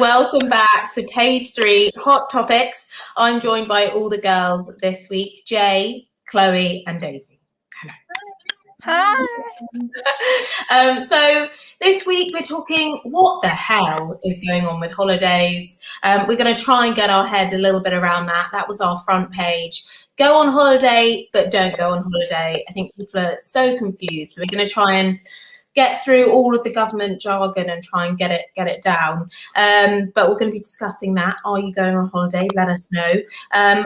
welcome back to Page 3 Hot Topics. I'm joined by all the girls this week, Jay, Chloe and Daisy. Hi. So this week we're talking what the hell is going on with holidays. We're going to try and get our head a little bit around that. That was our front page. Go on holiday, but don't go on holiday. I think people are so confused. So we're going to try and get through all of the government jargon and try and get it down. But we're going to be discussing that. Are you going on holiday? Let us know.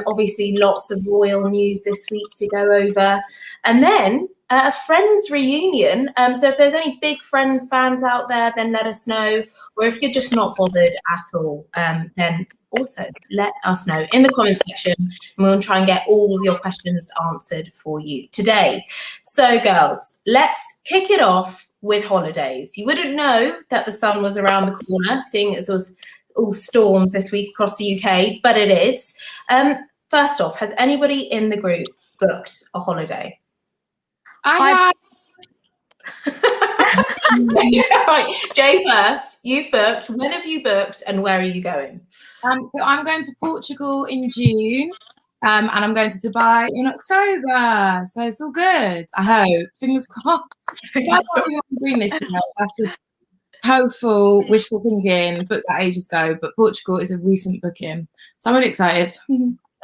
Obviously, lots of royal news this week to go over. And then a Friends reunion. So if there's any big Friends fans out there, then let us know. Or if you're just not bothered at all, then also let us know in the comment section, and we'll try and get all of your questions answered for you today. So girls, let's kick it off with holidays. You wouldn't know that the sun was around the corner, seeing as it was all storms this week across the UK, but it is. First off, has anybody in the group booked a holiday? I Right, Jay first. You've booked. When have you booked, and where are you going? So I'm going to Portugal in June, and I'm going to Dubai in October. So it's all good. I hope. Fingers crossed. That's what we want to bring this year. That's just hopeful, wishful thinking. Booked that ages ago, but Portugal is a recent booking, so I'm really excited.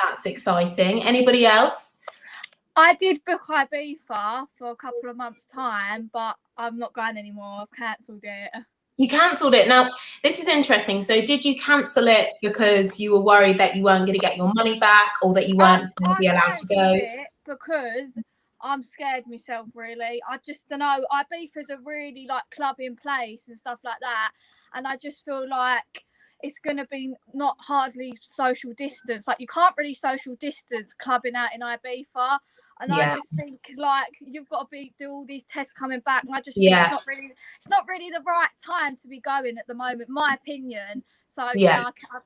That's exciting. Anybody else? I did book Ibiza for a couple of months' time, but I'm not going anymore. I've cancelled it. You cancelled it. Now, this is interesting. So did you cancel it because you were worried that you weren't going to get your money back, or that you weren't going to be allowed to go? It because I'm scared myself, really. I just don't know. Ibiza's a really clubbing place and stuff like that. And I just feel like it's going to be not hardly social distance. Like, you can't really social distance clubbing out in Ibiza. And I just think you've got to do all these tests coming back. And I just think it's not really the right time to be going at the moment, my opinion. So I've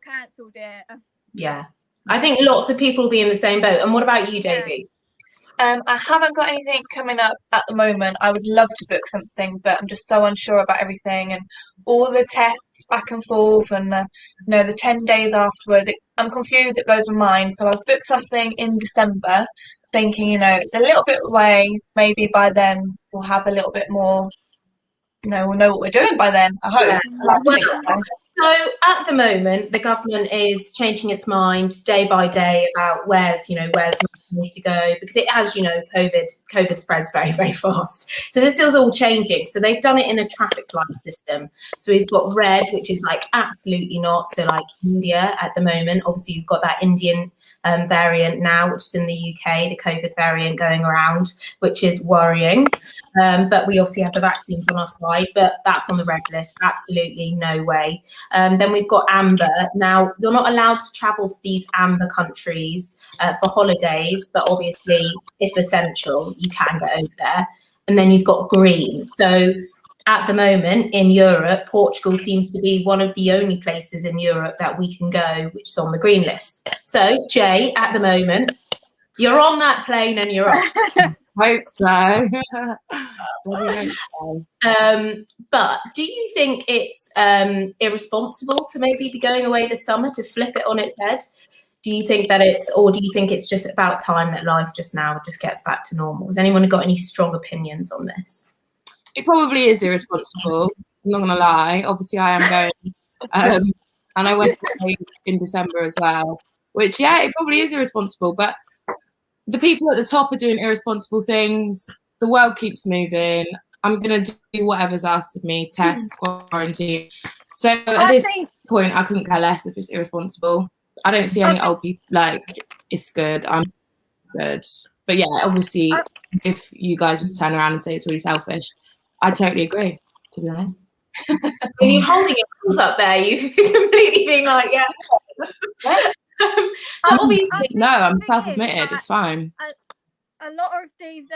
cancelled it. Yeah. I think lots of people will be in the same boat. And what about you, Daisy? I haven't got anything coming up at the moment. I would love to book something, but I'm just so unsure about everything and all the tests back and forth, and the 10 days afterwards. I'm confused. It blows my mind. So I've booked something in December, thinking it's a little bit away. Maybe by then we'll have a little bit more. We'll know what we're doing by then. I hope. Yeah. So at the moment, the government is changing its mind day by day about where's need to go, because it has, COVID spreads very, very fast. So this is all changing. So they've done it in a traffic light system. So we've got red, which is absolutely not. So India at the moment, obviously you've got that Indian variant now, which is in the UK, the COVID variant going around, which is worrying. But we obviously have the vaccines on our side, but that's on the red list. Absolutely no way. Then we've got amber. Now, you're not allowed to travel to these amber countries for holidays, but obviously, if essential, you can go over there. And then you've got green. So at the moment in Europe, Portugal seems to be one of the only places in Europe that we can go, which is on the green list. So, Jay, at the moment, you're on that plane and you're off. Hope so. But do you think it's irresponsible to maybe be going away this summer, to flip it on its head? Do you think it's just about time that life just gets back to normal? Has anyone got any strong opinions on this? It probably is irresponsible. I'm not going to lie. Obviously, I am going. And I went away in December as well, which, it probably is irresponsible. But the people at the top are doing irresponsible things. The world keeps moving. I'm going to do whatever's asked of me, test, quarantine. So at this point, I couldn't care less if it's irresponsible. I don't see any old people it's good. I'm good. But obviously, if you guys would turn around and say it's really selfish, I totally agree, to be honest. When you're holding your arms up there, you completely being obviously, no, I'm self-admitted. It's fine. A lot of these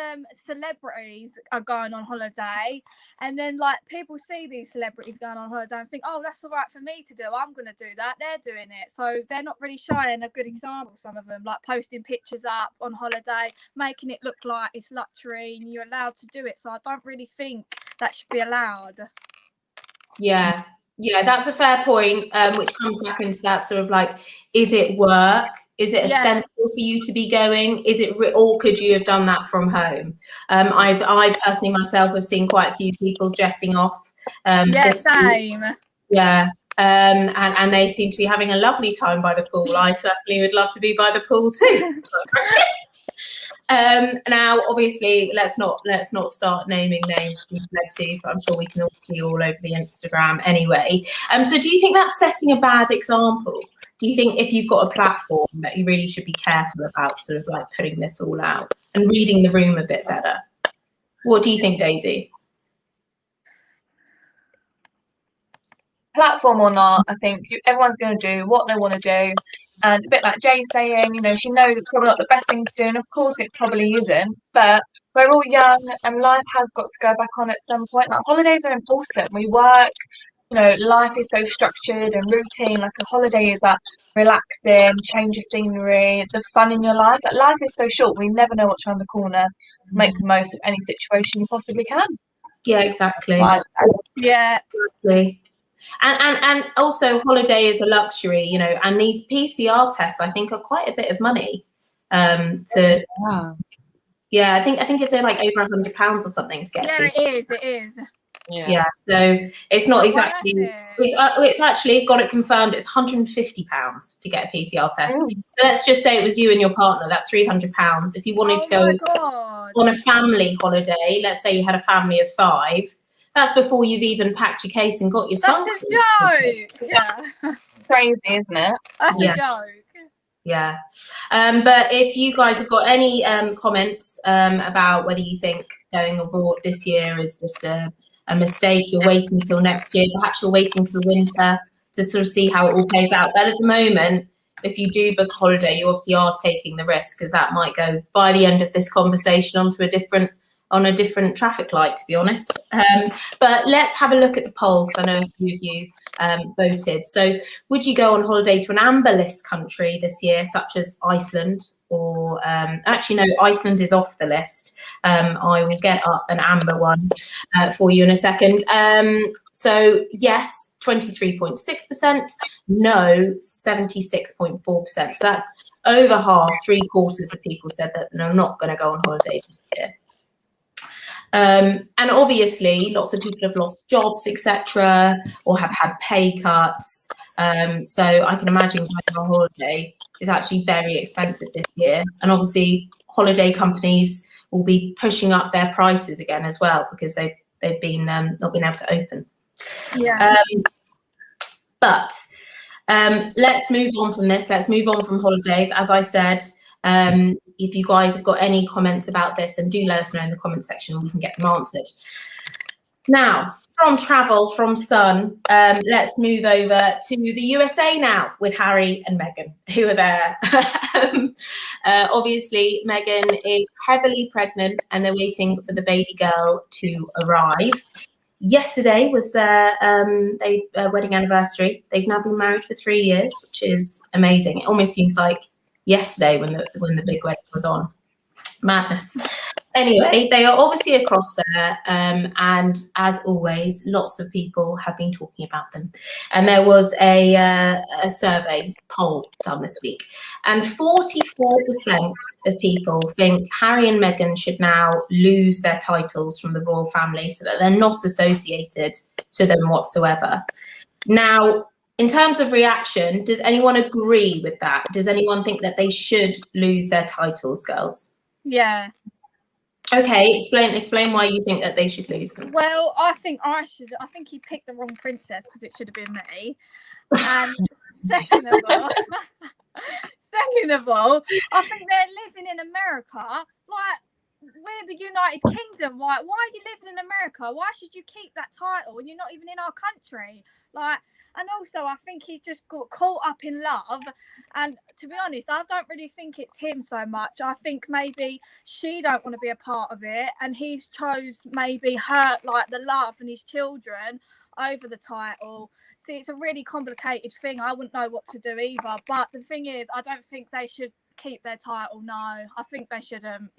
celebrities are going on holiday, and then people see these celebrities going on holiday and think, oh, that's all right for me to do. I'm going to do that. They're doing it. So they're not really showing a good example, some of them, posting pictures up on holiday, making it look like it's luxury and you're allowed to do it. So I don't really think that should be allowed. Yeah. Yeah, that's a fair point, which comes back into that sort of like, is it work? Is it essential for you to be going? Is it, or could you have done that from home? I personally myself have seen quite a few people jetting off. This same. week. Yeah, and they seem to be having a lovely time by the pool. I certainly would love to be by the pool too. Now, obviously, let's not start naming names of celebrities, but I'm sure we can all see all over the Instagram anyway. So, do you think that's setting a bad example? Do you think if you've got a platform that you really should be careful about sort of like putting this all out and reading the room a bit better? What do you think, Daisy? Platform or not, I think everyone's going to do what they want to do. And a bit like Jay saying, you know, she knows it's probably not the best thing to do, and of course it probably isn't, but we're all young and life has got to go back on at some point. Like, holidays are important. We work, you know, life is so structured and routine. Like, a holiday is that relaxing, change of scenery, the fun in your life. Like, life is so short, we never know what's around the corner. Make the most of any situation you possibly can. Yeah, exactly. Yeah. Exactly. And also, holiday is a luxury, you know, and these PCR tests, I think, are quite a bit of money. I think it's like over £100 or something to get. Yeah, it is. Yeah, so it's not exactly. It's actually got it confirmed. It's £150 to get a PCR test. So let's just say it was you and your partner. That's £300. If you wanted to go on a family holiday, let's say you had a family of 5. That's before you've even packed your case and got your son. That's a joke. Yeah. Crazy, isn't it? That's a joke. Yeah. But if you guys have got any comments about whether you think going abroad this year is just a mistake, you're waiting until next year, perhaps you're waiting till winter to sort of see how it all plays out. But at the moment, if you do book a holiday, you obviously are taking the risk, because that might go by the end of this conversation onto a different traffic light, to be honest. But let's have a look at the poll, because I know a few of you voted. So would you go on holiday to an amber list country this year, such as Iceland? Or actually, no, Iceland is off the list. I will get up an amber one for you in a second. So yes, 23.6%, no, 76.4%. So that's over half, 3/4 of people said that they're not going to go on holiday this year. And obviously, lots of people have lost jobs, etc., or have had pay cuts. So I can imagine going on holiday is actually very expensive this year. And obviously, holiday companies will be pushing up their prices again as well, because they've been not been able to open. Yeah. But let's move on from this. Let's move on from holidays. As I said, if you guys have got any comments about this, and do let us know in the comment section, we can get them answered. Now, from travel, from sun, let's move over to the USA now with Harry and Meghan, who are there. Obviously, Meghan is heavily pregnant and they're waiting for the baby girl to arrive. Yesterday was their wedding anniversary. They've now been married for 3 years, which is amazing. It almost seems like yesterday when the big wedding was on. Madness. Anyway, they are obviously across there, and as always, lots of people have been talking about them. And there was a survey poll done this week, and 44% of people think Harry and Meghan should now lose their titles from the royal family, so that they're not associated to them whatsoever. Now, in terms of reaction, does anyone agree with that? Does anyone think that they should lose their titles, girls? Yeah. Okay, explain why you think that they should lose them. Well, I think he picked the wrong princess, because it should have been me. And second of all, I think they're living in America. Like, we're the United Kingdom. Why are you living in America? Why should you keep that title when you're not even in our country? Like, and also I think he just got caught up in love. And to be honest, I don't really think it's him so much. I think maybe she don't want to be a part of it, and he's chose maybe her, like the love and his children, over the title. See, it's a really complicated thing. I wouldn't know what to do either. But the thing is, I don't think they should keep their title. No, I think they shouldn't.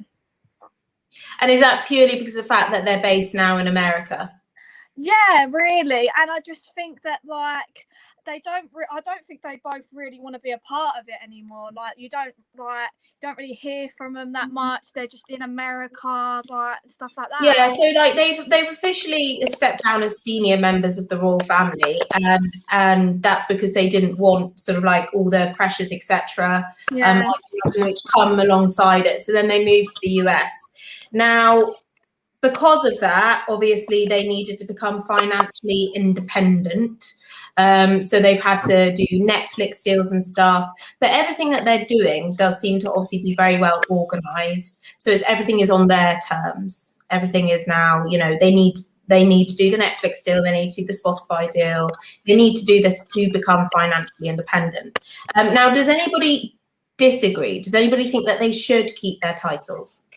And is that purely because of the fact that they're based now in America? Yeah, really. And I just think that like I don't think they both really want to be a part of it anymore. Like you don't really hear from them that much. They're just in America, like stuff like that. Yeah, so like they've officially stepped down as senior members of the royal family, and that's because they didn't want sort of like all the pressures, etc., Yeah. which come alongside it. So then they moved to the US. Now, because of that, obviously they needed to become financially independent. So they've had to do Netflix deals and stuff, but everything that they're doing does seem to obviously be very well organized. So everything is on their terms. Everything is now, they need to do the Netflix deal, they need to do the Spotify deal, they need to do this to become financially independent. Now, does anybody disagree? Does anybody think that they should keep their titles?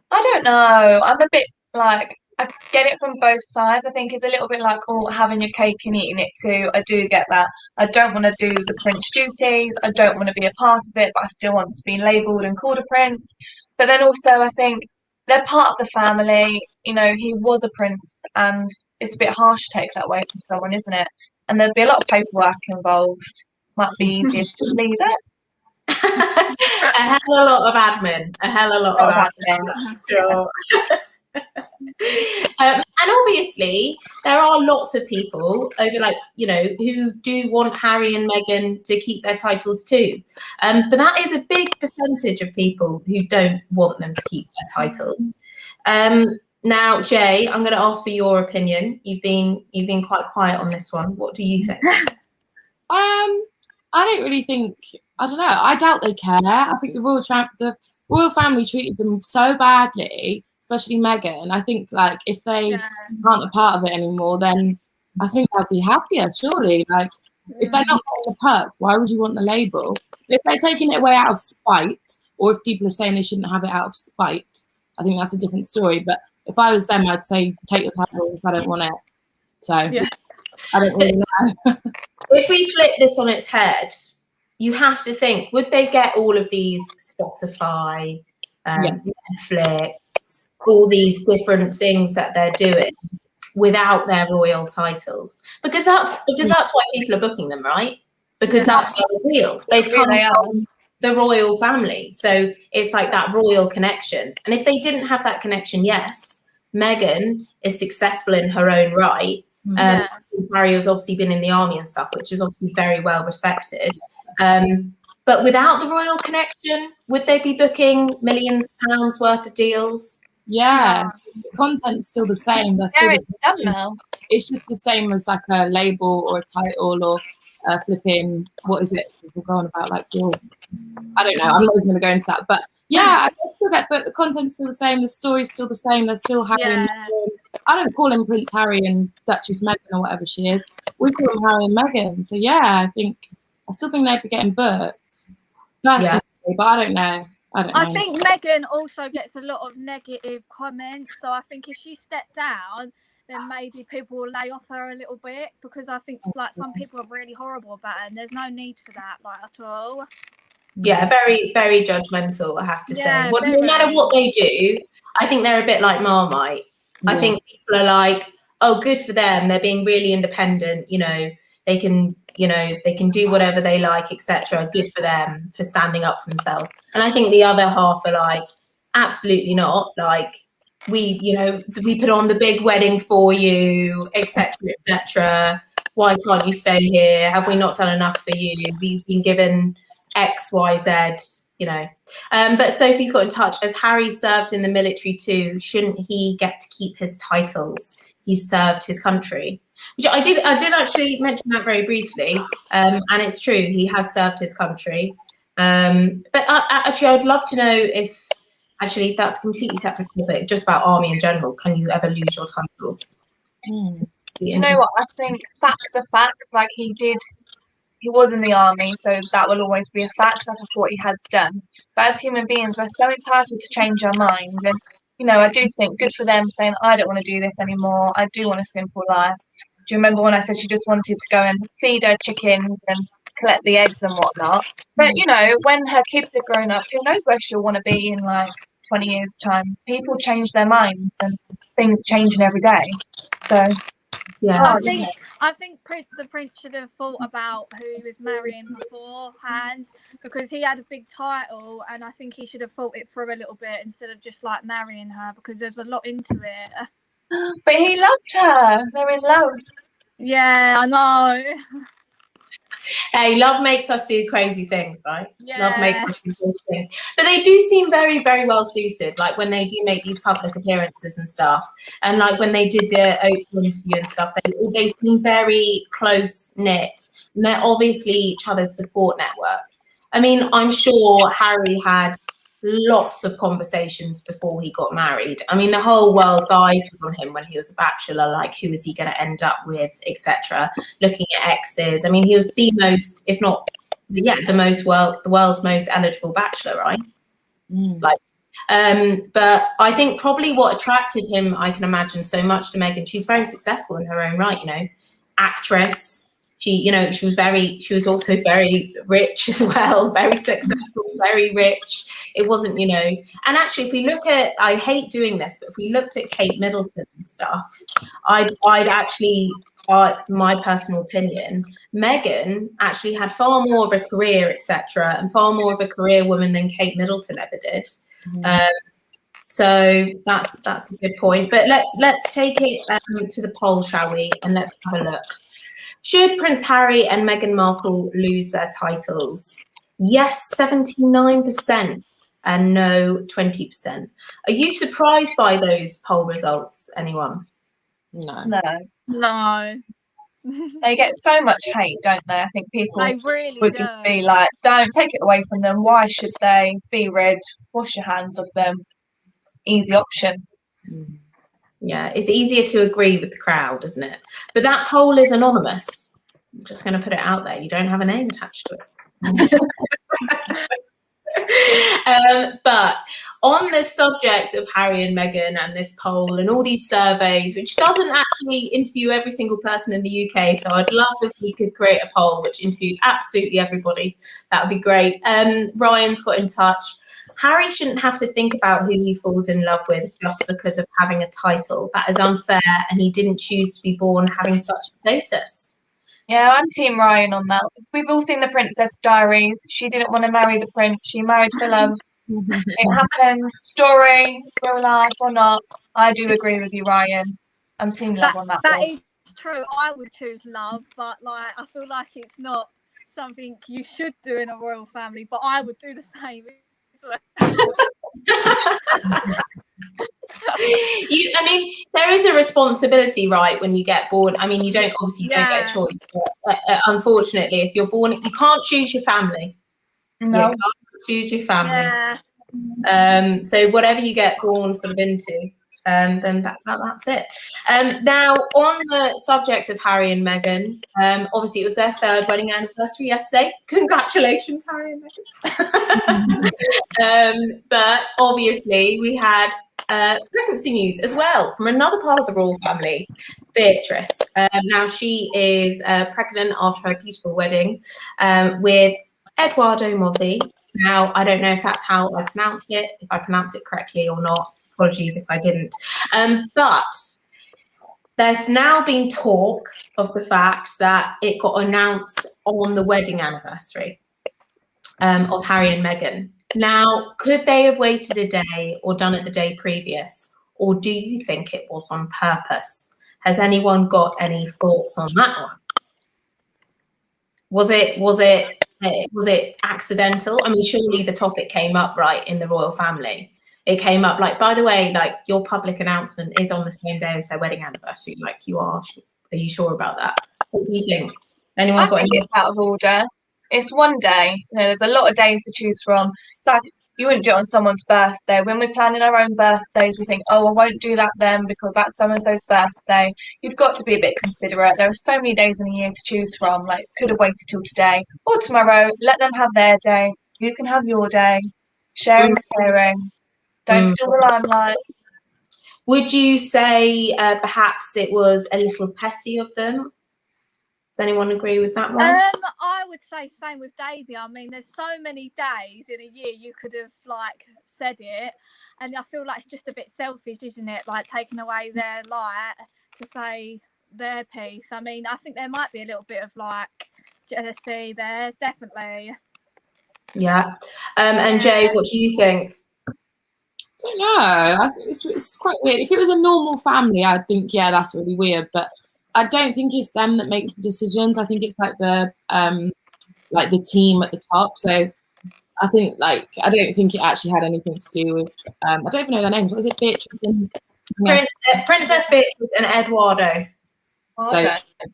I don't know. I'm a bit like, I get it from both sides. I think it's a little bit like, oh, having your cake and eating it too. I do get that. I don't want to do the prince duties. I don't want to be a part of it, but I still want to be labelled and called a prince. But then also, I think they're part of the family. He was a prince, and it's a bit harsh to take that away from someone, isn't it? And there'd be a lot of paperwork involved. Might be easier to just leave it. A hell of a lot of admin. A hell of a lot of admin. Sure. And obviously, there are lots of people who do want Harry and Meghan to keep their titles too. But that is a big percentage of people who don't want them to keep their titles. Now, Jay, I'm going to ask for your opinion. You've been quite quiet on this one. What do you think? I don't really think. I don't know. I doubt they care. I think the royal family treated them so badly, especially Meghan. I think like if they aren't a part of it anymore, then I think they'll be happier. Surely, like if they're not getting the perks, why would you want the label? If they're taking it away out of spite, or if people are saying they shouldn't have it out of spite, I think that's a different story. But if I was them, I'd say take your titles. I don't want it. So I don't really know. If we flip this on its head, you have to think, would they get all of these Spotify, Netflix, all these different things that they're doing without their royal titles? Because that's why people are booking them, right? Because that's their deal. They've come from the royal family. So it's like that royal connection. And if they didn't have that connection, yes, Meghan is successful in her own right. Harry has obviously been in the army and stuff, which is obviously very well respected. But without the royal connection, would they be booking millions of pounds worth of deals? Yeah, the content's still the same. They're still it's done now. It's just the same as like a label or a title or flipping. What is it? People go on about like your. I don't know. I'm not even going to go into that. But yeah, I still get. But the content's still the same. The story's still the same. They're still Harry and Meghan. I don't call him Prince Harry and Duchess Meghan or whatever she is. We call him Harry and Meghan. So yeah, I still think they'd be getting booked. Personally, but I don't know. I think Meghan also gets a lot of negative comments. So I think if she stepped down, then maybe people will lay off her a little bit, because I think like some people are really horrible about it, and there's no need for that like at all. Yeah, very, very judgmental, I have to say. No matter what they do, I think they're a bit like Marmite. I think people are like, oh, good for them. They're being really independent. They can do whatever they like, etc. Good for them for standing up for themselves. And I think the other half are like, absolutely not. Like we put on the big wedding for you, etc., etc. Why can't you stay here? Have we not done enough for you? We've been given X, Y, Z. But Sophie's got in touch. As Harry served in the military too, shouldn't he get to keep his titles? He served his country. Which I did actually mention that very briefly, and it's true, he has served his country. But I'd love to know if that's a completely separate topic, just about army in general. Can you ever lose your titles? Do you know what? I think facts are facts. Like he was in the army, so that will always be a fact. That's what he has done. But as human beings, we're so entitled to change our mind. And, I do think good for them saying, I don't want to do this anymore. I do want a simple life. Do you remember when I said she just wanted to go and feed her chickens and collect the eggs and whatnot? But, when her kids are grown up, who knows where she'll want to be in like 20 years' time? People change their minds and things changing every day. So Yeah. I hard, think isn't it? the prince should have thought about who he was marrying beforehand, because he had a big title, and I think he should have thought it through a little bit instead of just like marrying her, because there's a lot into it. But he loved her. They're in love. Yeah, I know. Hey, love makes us do crazy things, right? Love makes Yeah. us do crazy things. But they do seem very, very well suited. Like when they do make these public appearances and stuff, and like when they did the Oprah interview and stuff, they seem very close knit, and they're obviously each other's support network. I mean, I'm sure Harry had lots of conversations before he got married. I mean, the whole world's eyes was on him when he was a bachelor, like who is he going to end up with, etc. Looking at exes. I mean, he was the most, if not, yeah, the world's most eligible bachelor, right? Like, but I think probably what attracted him, I can imagine, so much to Meghan. She's very successful in her own right, you know, actress. She was also very rich as well, very successful, very rich. It wasn't, you know, and actually, if we look at, I hate doing this, but if we looked at Kate Middleton and stuff, I'd actually, my personal opinion, Meghan actually had far more of a career, etc., and far more of a career woman than Kate Middleton ever did. So that's a good point. But let's take it to the poll, shall we? And let's have a look. Should Prince Harry and Meghan Markle lose their titles? Yes, 79%, and no, 20%. Are you surprised by those poll results, anyone? No. No. They get so much hate, don't they? I think people They really would do. just be like, don't take it away from them. Why should they? Be rid. Wash your hands of them. It's an easy option. Yeah, it's easier to agree with the crowd, isn't it? But that poll is anonymous. I'm just going to put it out there. You don't have a name attached to it. But on the subject of Harry and Meghan and this poll and all these surveys, which doesn't actually interview every single person in the UK, so I'd love if we could create a poll which interviewed absolutely everybody. That would be great. Ryan's got in touch. Harry shouldn't have to think about who he falls in love with just because of having a title. That is unfair, and he didn't choose to be born having such a status. Yeah, I'm Team Ryan on that. We've all seen the Princess Diaries. She didn't want to marry the prince. She married for love. It happened. Story, real life or not. I do agree with you, Ryan. I'm Team Love on that That one. is true. I would choose love, but like I feel like it's not something you should do in a royal family. But I would do the same as well. I mean, there is a responsibility, right, when you get born. I mean, you don't get a choice. But, unfortunately, if you're born, you can't choose your family. No. You can't choose your family. Yeah. So whatever you get born sort of into, then that's it. Now, on the subject of Harry and Meghan, obviously it was their 3rd wedding anniversary yesterday. Congratulations, Harry and Meghan. But obviously we had pregnancy news as well from another part of the royal family, Beatrice. Now she is pregnant after her beautiful wedding with Edoardo Mozzi. Now, I don't know if that's how I pronounce it, if I pronounce it correctly or not. Apologies if I didn't. But there's now been talk of the fact that it got announced on the wedding anniversary of Harry and Meghan. Now, could they have waited a day or done it the day previous? Or do you think it was on purpose? Has anyone got any thoughts on that one? Was it accidental? I mean, surely the topic came up, right, in the royal family. It came up like, by the way, like your public announcement is on the same day as their wedding anniversary. Like are you sure about that? What do you think? Anyone I got think any? it's out of order. It's one day. You know, there's a lot of days to choose from. It's like you wouldn't do it on someone's birthday. When we're planning our own birthdays, we think, oh, I won't do that then because that's so-and-so's birthday. You've got to be a bit considerate. There are so many days in a year to choose from. Like, could have waited till today or tomorrow. Let them have their day. You can have your day. Sharing's caring. Don't steal the limelight. Would you say perhaps it was a little petty of them? Does anyone agree with that one? I would say same with Daisy. I mean, there's so many days in a year you could have like said it, and I feel like it's just a bit selfish, isn't it? Like taking away their light to say their piece. I mean, I think there might be a little bit of like jealousy there, definitely. Yeah. And Jay, what do you think? I don't know. I think it's quite weird. If it was a normal family, I'd think, yeah, that's really weird. But I don't think it's them that makes the decisions. I think it's like the team at the top. So I think I don't think it actually had anything to do with. I don't even know their names. What was it? Beatrice and Princess Beatrice and Eduardo. So,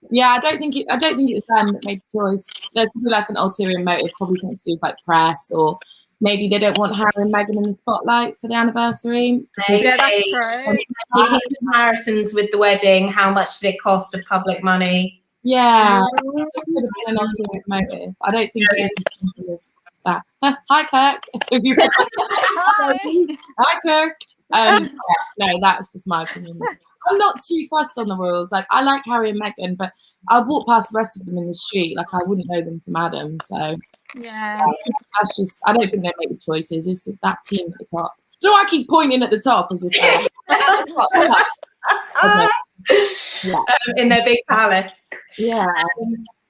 yeah, I don't think it was them that made the choice. There's probably like an ulterior motive, probably something to do with like press, or maybe they don't want Harry and Meghan in the spotlight for the anniversary. Yeah, that's true. Making comparisons with the wedding, how much did it cost of public money? Yeah, it could have been an ulterior motive. I don't think it was that. Hi, Kirk. Hi. Hi, Kirk. No, that's just my opinion. I'm not too fussed on the royals. Like, I like Harry and Meghan, but I'll walk past the rest of them in the street. Like, I wouldn't know them from Adam. So, yeah, that's just, I don't think they make the choices. It's that team at the top. Do you know I keep pointing at the top as if in their big palace. Yeah.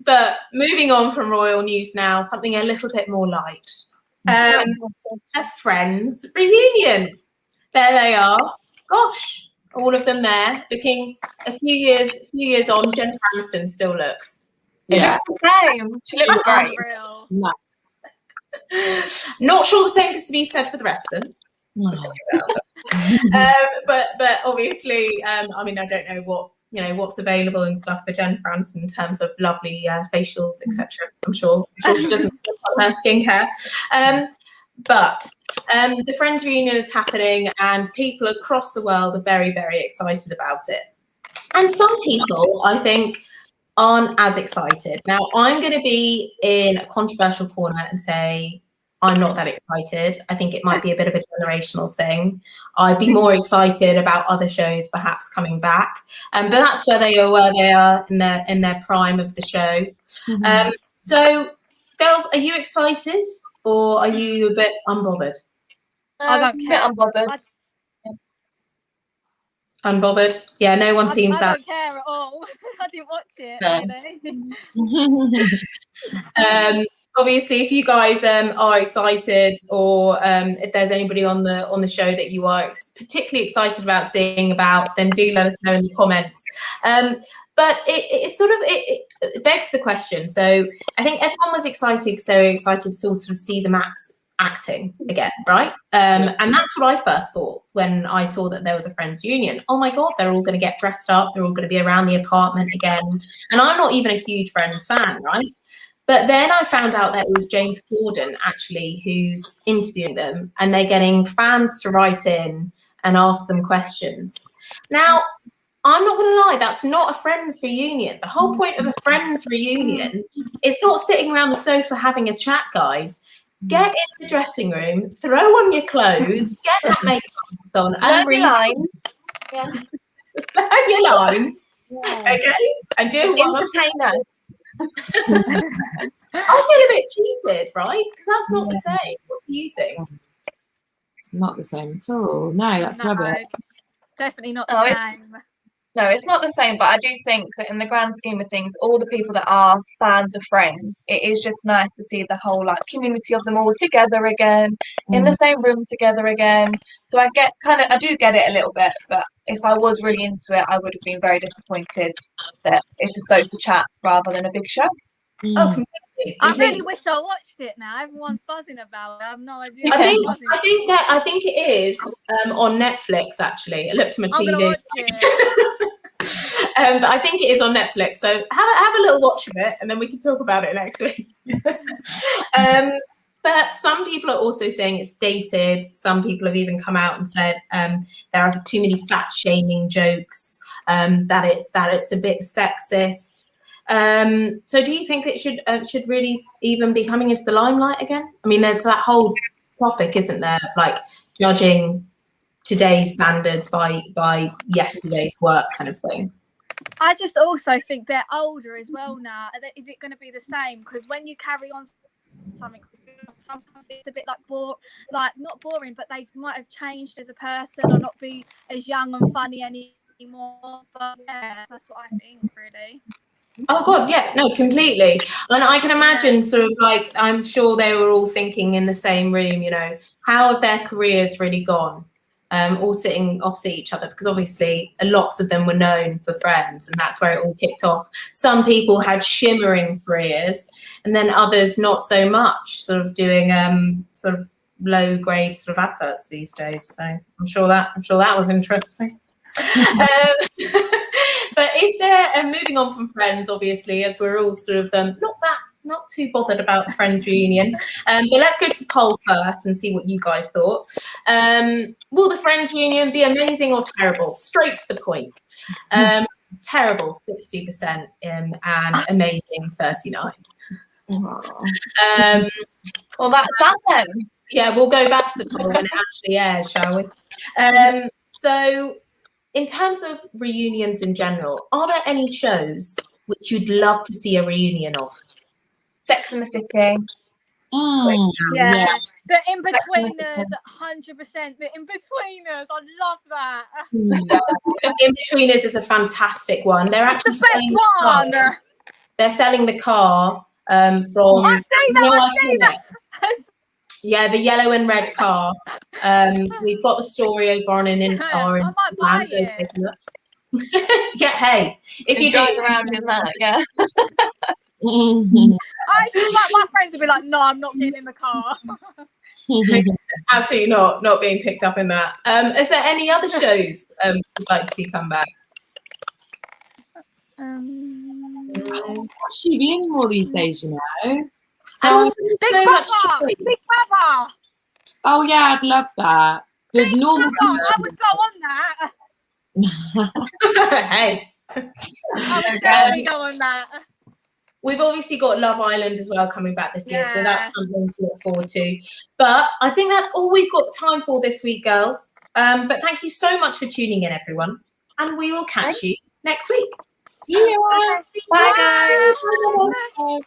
But moving on from royal news now, something a little bit more light. A Friends reunion. There they are. Gosh. All of them there, looking a few years on. Jennifer Aniston still looks. It looks the same. She looks great. Nice. Not sure the same is to be said for the rest of them. But obviously, I mean, I don't know what's available and stuff for Jennifer Aniston in terms of lovely facials, etc. I'm sure she doesn't on her skincare. But the Friends reunion is happening and people across the world are very, very excited about it. And some people, I think, aren't as excited. Now, I'm going to be in a controversial corner and say I'm not that excited. I think it might be a bit of a generational thing. I'd be more excited about other shows perhaps coming back. But that's where they are in their prime of the show. Mm-hmm. So, girls, are you excited? Or are you a bit unbothered? I don't care. A bit unbothered. Unbothered? Yeah, no one seems that. I don't care at all. I didn't watch it. No. Obviously, if you guys are excited, or if there's anybody on the show that you are particularly excited about seeing about, then do let us know in the comments. But it begs the question. So I think everyone was excited to sort of see the Max acting again, right? And that's what I first thought when I saw that there was a Friends reunion. Oh my God, they're all going to get dressed up. They're all going to be around the apartment again. And I'm not even a huge Friends fan, right? But then I found out that it was James Corden actually who's interviewing them, and they're getting fans to write in and ask them questions. Now, I'm not going to lie, that's not a Friends reunion. The whole point of a Friends reunion is not sitting around the sofa having a chat, guys. Get in the dressing room, throw on your clothes, get that makeup on, and Learn your lines. Yeah. Learn your lines. Yeah. Okay? And do entertain us. I feel a bit cheated, right? Because that's not the same. What do you think? It's not the same at all. No, that's rubbish. Definitely not the same. No, it's not the same, but I do think that in the grand scheme of things, all the people that are fans of Friends, it is just nice to see the whole community of them all together again, in the same room together again. So I do get it a little bit, but if I was really into it, I would have been very disappointed that it's a sofa chat rather than a big show. Oh, completely. I really wish I watched it now. Everyone's buzzing about it. I have no idea. I think it is on Netflix actually. I looked at my TV. But I think it is on Netflix. So have a little watch of it, and then we can talk about it next week. But some people are also saying it's dated. Some people have even come out and said there are too many fat shaming jokes. That it's a bit sexist. So do you think it should really even be coming into the limelight again? I mean, there's that whole topic, isn't there, of judging today's standards by yesterday's work kind of thing. I just also think they're older as well now. Is it going to be the same? Because when you carry on something, sometimes it's a bit not boring, but they might have changed as a person or not be as young and funny anymore. anymore. But yeah, that's what I think, really. Oh God, yeah, no, completely. And I can imagine sort of like, I'm sure they were all thinking in the same room, you know, how have their careers really gone? All sitting opposite each other, because obviously lots of them were known for Friends, and that's where it all kicked off. Some people had shimmering careers, and then others not so much, sort of doing sort of low grade sort of adverts these days. So I'm sure that was interesting. But if they're moving on from Friends, obviously, as we're all sort of not too bothered about the Friends reunion, but let's go to the poll first and see what you guys thought. Will the Friends reunion be amazing or terrible? Straight to the point. Terrible, 60%, and amazing, 39%. Well, that's that then. Yeah, we'll go back to the poll when it actually airs, shall we? So, in terms of reunions in general, are there any shows which you'd love to see a reunion of? Sex and the City. Yeah. The In-Betweeners, City. 100%. The In-Betweeners, I love that. In-Betweeners is a fantastic one. They're It's actually the best one. They're selling the car from. I see that. Yeah, the yellow and red car. We've got the story over on our I might buy Instagram. Go it. take a look. Yeah, hey, if you drive do around in that, yeah. My friends would be like, no, I'm not getting in the car. Absolutely not being picked up in that. Is there any other shows you'd like to see come back? What's TV anymore these days, you know? So, And also, Big so much Brother! choice. Big Brother! oh yeah, I'd love that. The Big normal. Brother! I would go on that. Hey, I would definitely go on that. we've obviously got Love Island as well coming back this year, so Yeah. that's something to look forward to. But I think that's all we've got time for this week, girls. But thank you so much for tuning in, everyone, and we will catch you next week. See ya. Bye, guys. Bye. Bye.